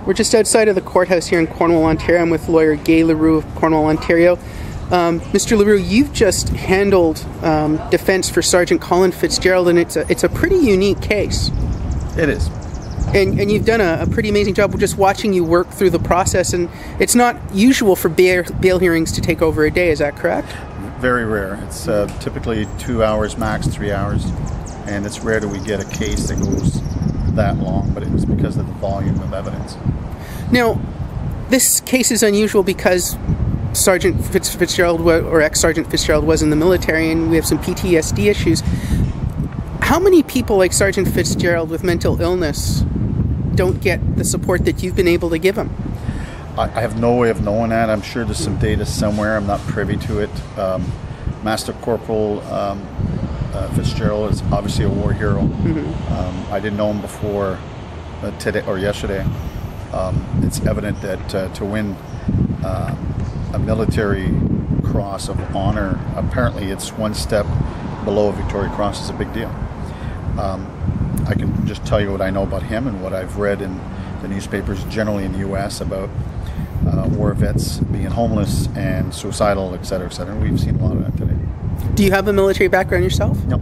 We're just outside of the courthouse here in Cornwall, Ontario. I'm with lawyer Gaye Leroux of Cornwall, Ontario. Mr. Leroux, you've just handled defense for Sergeant Collin Fitzgerald, and it's a pretty unique case. It is. And you've done a pretty amazing job just watching you work through the process, and it's not usual for bail hearings to take over a day, is that correct? Very rare. It's typically 2 hours max, 3 hours, and it's rare that we get a case that goes that long, but it's because of the volume of evidence. Now, this case is unusual because Sergeant Fitzgerald, or ex-Sergeant Fitzgerald, was in the military, and we have some PTSD issues. How many people like Sergeant Fitzgerald with mental illness don't get the support that you've been able to give them? I have no way of knowing that. I'm sure there's some data somewhere. I'm not privy to it. Master Corporal Fitzgerald is obviously a war hero. Mm-hmm. I didn't know him before today or yesterday. It's evident that to win a military cross of honor, apparently it's one step below a Victoria Cross, is a big deal. I can just tell you what I know about him and what I've read in the newspapers generally in the U.S. about war vets being homeless and suicidal, et cetera, et cetera. And we've seen a lot of that today. Do you have a military background yourself? No.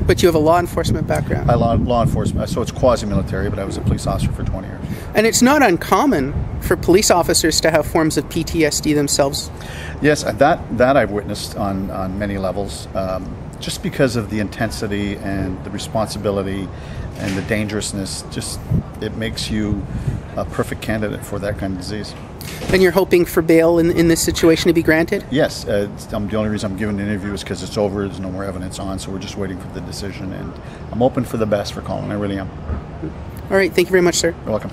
But you have a law enforcement background? Law enforcement, so it's quasi-military, but I was a police officer for 20 years. And it's not uncommon for police officers to have forms of PTSD themselves? Yes, that I've witnessed on many levels. Just because of the intensity and the responsibility and the dangerousness, it makes you a perfect candidate for that kind of disease. And you're hoping for bail in this situation to be granted? Yes. The only reason I'm giving the interview is because it's over. There's no more evidence on, so we're just waiting for the decision. And I'm hoping for the best for Collin. I really am. All right. Thank you very much, sir. You're welcome.